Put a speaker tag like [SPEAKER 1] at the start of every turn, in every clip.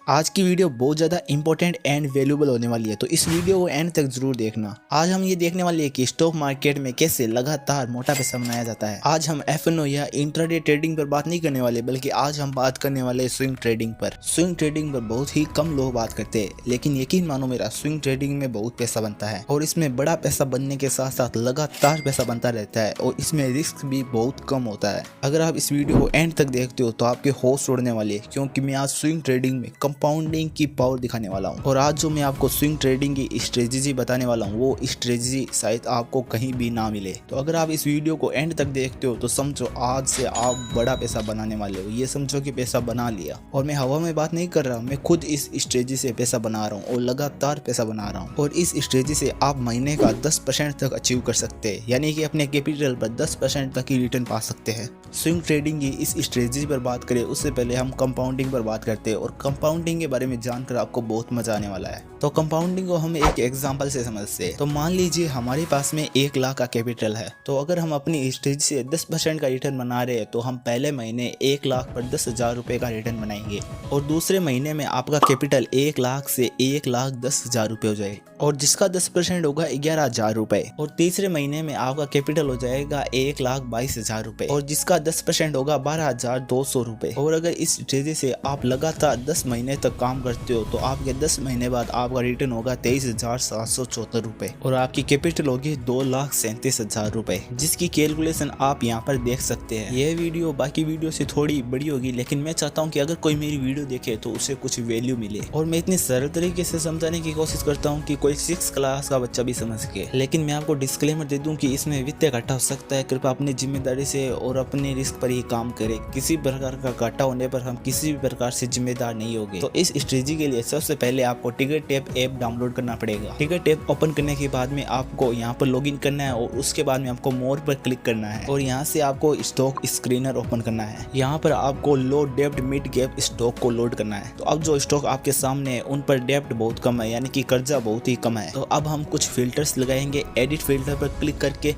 [SPEAKER 1] आज की वीडियो बहुत ज़्यादा इंपॉर्टेंट एंड वैल्यूबल होने वाली है, तो इस वीडियो को एंड तक जरूर देखना। आज हम ये देखने वाले हैं कि स्टॉक मार्केट में कैसे लगातार मोटा पैसा बनाया जाता है। आज हम एफएनओ या इंट्राडे ट्रेडिंग पर बात नहीं करने वाले, बल्कि आज हम बात करने वाले स्विंग ट्रेडिंग पर। स्विंग ट्रेडिंग पर बहुत ही कम लोग बात करते हैं, लेकिन यकीन मानो मेरा, स्विंग ट्रेडिंग में बहुत पैसा बनता है और इसमें बड़ा पैसा बनने के साथ साथ लगातार पैसा बनता रहता है और इसमें रिस्क भी बहुत कम होता है। अगर आप इस वीडियो को एंड तक देखते हो तो आपके होश उड़ने वाले, क्योंकि मैं आज स्विंग ट्रेडिंग में कंपाउंडिंग की पावर दिखाने वाला हूं। और आज जो मैं आपको स्विंग ट्रेडिंग की स्ट्रेटजी बताने वाला हूं, वो स्ट्रेटजी शायद आपको कहीं भी ना मिले। तो अगर आप इस वीडियो को एंड तक देखते हो तो समझो आज से आप बड़ा पैसा बनाने वाले हो। ये समझो कि पैसा बना लिया, और मैं हवा में बात नहीं कर रहा, मैं खुद इस स्ट्रेटजी से पैसा बना रहा हूँ और लगातार पैसा बना रहा हूँ। और इस स्ट्रेटजी से आप महीने का 10% तक अचीव कर सकते हैं, यानी कि अपने कैपिटल पर 10% तक की रिटर्न पा सकते हैं। स्विंग ट्रेडिंग की इस स्ट्रेटजी पर बात करें उससे पहले हम कंपाउंडिंग पर बात करते हैं, और कंपाउंडिंग के बारे में जानकर आपको बहुत मजा आने वाला है। तो कंपाउंडिंग को हम एक एग्जांपल से समझते हैं। तो मान लीजिए हमारे पास में 1 लाख का कैपिटल है, तो अगर हम अपनी स्ट्रेटजी से 10% का रिटर्न बना रहे हैं तो हम पहले महीने 1 लाख पर 10,000 रुपए का रिटर्न बनाएंगे, और दूसरे महीने में आपका कैपिटल 1 लाख से 1,10,000 रुपए हो जाए, और जिसका 10% होगा 11,000 रुपए, और तीसरे महीने में आपका कैपिटल हो जाएगा 1,22,000 रुपए, और जिसका 10% होगा 12,200 रुपए। और अगर इस स्ट्रेटजी से आप लगातार 10 महीने तक काम करते हो तो आपके 10 महीने बाद आपका रिटर्न होगा 23,774 रुपए, और आपकी कैपिटल होगी 2,37,000 रुपए, जिसकी कैलकुलेशन आप यहाँ पर देख सकते हैं। यह वीडियो बाकी वीडियो से थोड़ी बड़ी होगी, लेकिन मैं चाहता हूँ कि अगर कोई मेरी वीडियो देखे तो उसे कुछ वैल्यू मिले, और मैं इतनी सरल तरीके से समझाने की कोशिश करता हूँ कि कोई 6th क्लास का बच्चा भी समझ सके। लेकिन मैं आपको डिस्क्लेमर दे दूं कि इसमें वित्तीय घाटा हो सकता है। कृपया अपनी जिम्मेदारी से और अपने रिस्क पर ही काम करें। किसी प्रकार का घाटा होने पर हम किसी भी प्रकार से जिम्मेदार नहीं होंगे। तो इस स्ट्रेटजी के लिए सबसे पहले आपको टिकट टैप ऐप डाउनलोड करना पड़ेगा। टिकट टैप ओपन करने के बाद में आपको यहाँ पर लॉगिन करना है, और उसके बाद में आपको मोर पर क्लिक करना है, और यहाँ से आपको स्टॉक स्क्रीनर ओपन करना है। यहाँ पर आपको लो डेप्ट मिड गैप स्टॉक को लोड करना है। तो अब जो स्टॉक आपके सामने है उन पर डेप्ट बहुत कम है, यानी कि कर्जा बहुत ही कम है। तो अब हम कुछ फिल्टर्स लगाएंगे। एडिट फिल्टर पर क्लिक करके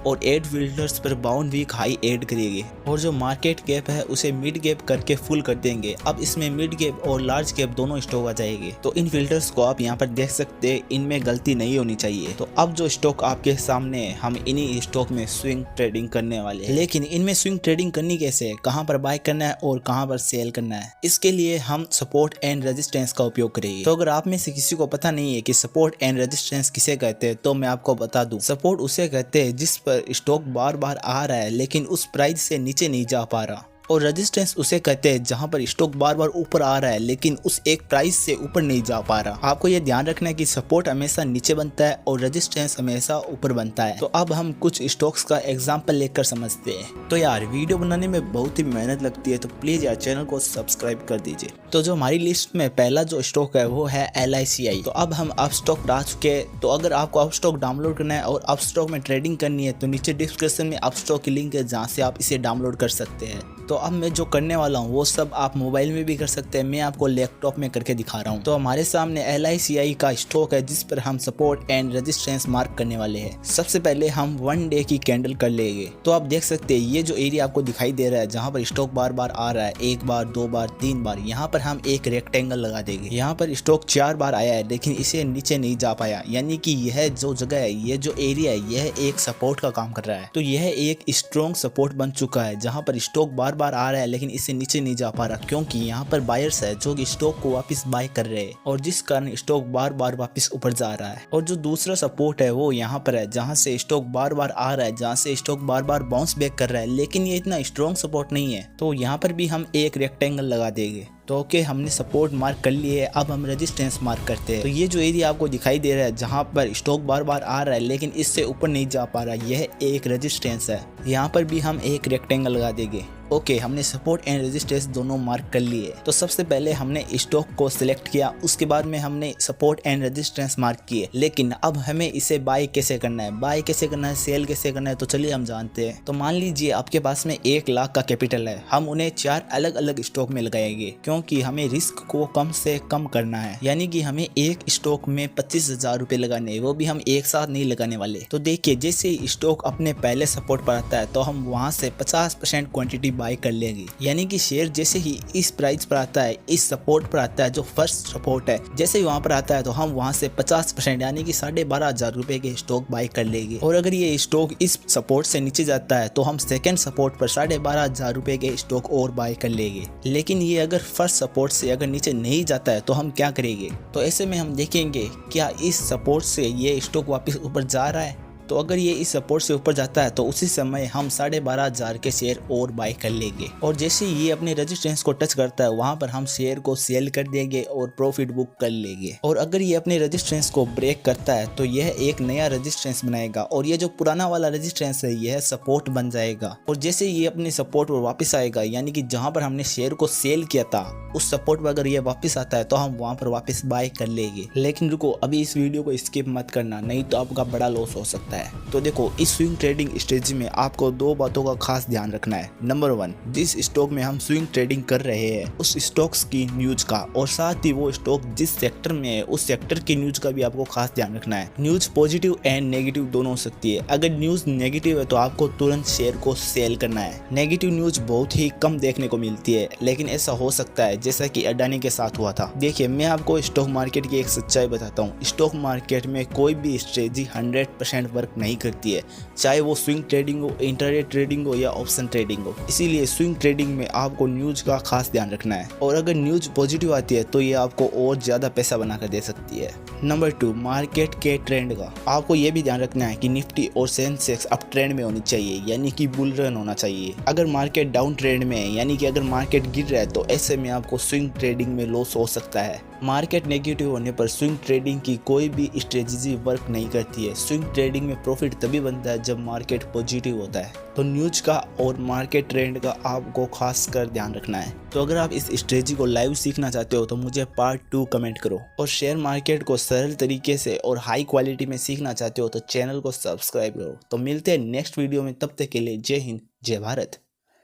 [SPEAKER 1] और एड फिल्टर्स पर बाउंड वीक हाई ऐड करेंगे, और जो मार्केट कैप है उसे मिड गैप करके फुल कर देंगे। अब इसमें मिड गैप और लार्ज कैप दोनों स्टॉक आ जाएंगे। तो इन फिल्टर्स को आप यहाँ पर देख सकते हैं, इनमें गलती नहीं होनी चाहिए। तो अब जो स्टॉक आपके सामने है, हम इन्हीं स्टॉक में स्विंग ट्रेडिंग करने वाले हैं। लेकिन इनमें स्विंग ट्रेडिंग करनी कैसे है, कहाँ पर बाय करना है और कहाँ पर सेल करना है, इसके लिए हम सपोर्ट एंड रेजिस्टेंस का उपयोग करेंगे। तो अगर आप में से किसी को पता नहीं है कि सपोर्ट एंड रेजिस्टेंस किसे कहते हैं, तो मैं आपको बता दूं। सपोर्ट उसे कहते हैं जिस पर स्टॉक बार बार आ रहा है लेकिन उस प्राइस से नीचे नहीं जा पा रहा, और रेजिस्टेंस उसे कहते हैं जहां पर स्टॉक बार बार ऊपर आ रहा है लेकिन उस एक प्राइस से ऊपर नहीं जा पा रहा। आपको यह ध्यान रखना है कि सपोर्ट हमेशा नीचे बनता है और रेजिस्टेंस हमेशा ऊपर बनता है। तो अब हम कुछ स्टॉक्स का एग्जांपल लेकर समझते हैं। तो यार वीडियो बनाने में बहुत ही मेहनत लगती है, तो प्लीज यार चैनल को सब्सक्राइब कर दीजिए। तो जो हमारी लिस्ट में पहला जो स्टॉक है वो है LICI। तो अब हम अप स्टॉक आ चुके हैं। तो अगर आपको अप स्टॉक डाउनलोड करना है और अप स्टॉक में ट्रेडिंग करनी है तो नीचे डिस्क्रिप्शन में अप स्टॉक की लिंक है, जहाँ से आप इसे डाउनलोड कर सकते हैं। तो अब मैं जो करने वाला हूँ वो सब आप मोबाइल में भी कर सकते हैं, मैं आपको लैपटॉप में करके दिखा रहा हूँ। तो हमारे सामने LICI का स्टॉक है जिस पर हम सपोर्ट एंड रेजिस्टेंस मार्क करने वाले हैं। सबसे पहले हम 1 डे की कैंडल कर लेंगे। तो आप देख सकते हैं ये जो एरिया आपको दिखाई दे रहा है जहाँ पर स्टॉक बार बार आ रहा है, 1 बार 2 बार 3 बार, यहाँ पर हम एक रेक्टेंगल लगा देंगे। यहाँ पर स्टॉक 4 बार आया है लेकिन इसे नीचे नहीं जा पाया, यानी कि यह जो जगह है, ये जो एरिया है, यह एक सपोर्ट का काम कर रहा है। तो यह एक स्ट्रॉन्ग सपोर्ट बन चुका है जहाँ पर स्टॉक बार बार आ रहा है लेकिन इससे नीचे नहीं जा पा रहा, क्योंकि यहाँ पर बायर्स है जो स्टॉक को वापस बाय कर रहे हैं, और जिस कारण स्टॉक बार बार वापस ऊपर जा रहा है। और जो दूसरा सपोर्ट है वो यहाँ पर है जहाँ से स्टॉक बार बार आ रहा है, जहाँ से स्टॉक बार बार बाउंस बैक कर रहा है, लेकिन ये इतना स्ट्रॉन्ग सपोर्ट नहीं है। तो यहाँ पर भी हम एक रेक्टेंगल लगा देंगे। तो ओके, हमने सपोर्ट मार्क कर लिए है। अब हम रेजिस्टेंस मार्क करते हैं। तो ये जो एरिया आपको दिखाई दे रहा है जहाँ पर स्टॉक बार बार आ रहा है लेकिन इससे ऊपर नहीं जा पा रहा, यह एक रेजिस्टेंस है। यहाँ पर भी हम एक रेक्टेंगल लगा देंगे। ओके, हमने सपोर्ट एंड रेजिस्टेंस दोनों मार्क कर लिए। तो सबसे पहले हमने स्टॉक को सिलेक्ट किया, उसके बाद में हमने सपोर्ट एंड रेजिस्टेंस मार्क किए। लेकिन अब हमें इसे बाय कैसे करना है, बाय कैसे करना है, सेल कैसे करना है, तो चलिए हम जानते हैं। तो मान लीजिए आपके पास में 1 लाख का कैपिटल है, हम उन्हें 4 अलग अलग स्टॉक में लगाएंगे। क्यों क्योंकि हमें रिस्क को कम से कम करना है, यानी कि हमें एक स्टॉक में 25,000 रुपए लगाने, वो भी हम एक साथ नहीं लगाने वाले। तो देखिए जैसे ही स्टॉक अपने पहले सपोर्ट पर आता है तो हम वहां से 50% क्वांटिटी बाय कर लेंगे, यानी कि शेयर जैसे ही इस प्राइस पर आता है, इस सपोर्ट पर आता है जो फर्स्ट सपोर्ट है, जैसे ही वहां पर आता है तो हम वहां से 50% यानी कि 12,500 रुपए के स्टॉक बाय कर लेंगे। और अगर ये स्टॉक इस सपोर्ट से नीचे जाता है तो हम सेकंड सपोर्ट पर 12,500 रुपए के स्टॉक और बाय कर लेंगे। लेकिन ये अगर फर्स्ट सपोर्ट से अगर नीचे नहीं जाता है तो हम क्या करेंगे? तो ऐसे में हम देखेंगे क्या इस सपोर्ट से ये स्टॉक वापस ऊपर जा रहा है। तो अगर ये इस सपोर्ट से ऊपर जाता है तो उसी समय हम 12,500 के शेयर और बाय कर लेंगे। और जैसे ये अपने रेजिस्टेंस को टच करता है वहां पर हम शेयर को सेल कर देंगे और प्रॉफिट बुक कर लेंगे। और अगर ये अपने रेजिस्टेंस को ब्रेक करता है तो यह एक नया रेजिस्टेंस बनाएगा और ये जो पुराना वाला रेजिस्टेंस है यह सपोर्ट बन जाएगा। और जैसे ये अपने सपोर्ट पर वापस आएगा, यानी कि जहां पर हमने शेयर को सेल किया था उस सपोर्ट पर अगर ये वापस आता है तो हम वहां पर वापस बाय कर लेंगे। लेकिन रुको, अभी इस वीडियो को स्किप मत करना, नहीं तो आपका बड़ा लॉस हो सकता है। तो देखो इस स्विंग ट्रेडिंग स्ट्रेटजी में आपको दो बातों का खास ध्यान रखना है। नंबर 1, जिस स्टॉक में हम स्विंग ट्रेडिंग कर रहे हैं उस स्टॉक्स की न्यूज का, और साथ ही वो स्टॉक जिस सेक्टर में है उस सेक्टर की न्यूज का भी आपको खास ध्यान रखना है। न्यूज पॉजिटिव एंड नेगेटिव दोनों हो सकती है। अगर न्यूज नेगेटिव है तो आपको तुरंत शेयर को सेल करना है। नेगेटिव न्यूज बहुत ही कम देखने को मिलती है, लेकिन ऐसा हो सकता है जैसा कि अडानी के साथ हुआ था। देखिए मैं आपको स्टॉक मार्केट की एक सच्चाई बताता हूँ। स्टॉक मार्केट में कोई भी स्ट्रेटजी 100% वर्क नहीं करती है, चाहे वो स्विंग ट्रेडिंग हो, इंट्राडे ट्रेडिंग हो या ऑप्शन ट्रेडिंग हो। इसीलिए स्विंग ट्रेडिंग में आपको न्यूज का खास ध्यान रखना है, और अगर न्यूज पॉजिटिव आती है तो ये आपको और ज्यादा पैसा बनाकर दे सकती है। नंबर 2, मार्केट के ट्रेंड का आपको ये भी ध्यान रखना है कि निफ्टी और सेंसेक्स अप ट्रेंड में होनी चाहिए, यानी कि बुल रन होना चाहिए। अगर मार्केट डाउन ट्रेंड में है, यानी कि अगर मार्केट गिर रहा है, तो ऐसे में आपको स्विंग ट्रेडिंग में लॉस हो सकता है। मार्केट नेगेटिव होने पर स्विंग ट्रेडिंग की कोई भी स्ट्रेटजी वर्क नहीं करती है। स्विंग ट्रेडिंग में प्रॉफिट तभी बनता है जब मार्केट पॉजिटिव होता है। तो न्यूज का और मार्केट ट्रेंड का आपको खास कर ध्यान रखना है। तो अगर आप इस स्ट्रेटजी को लाइव सीखना चाहते हो तो मुझे पार्ट 2 कमेंट करो, और शेयर मार्केट को सरल तरीके से और हाई क्वालिटी में सीखना चाहते हो तो चैनल को सब्सक्राइब करो। तो मिलते हैं नेक्स्ट वीडियो में, तब तक के लिए जय हिंद, जय भारत।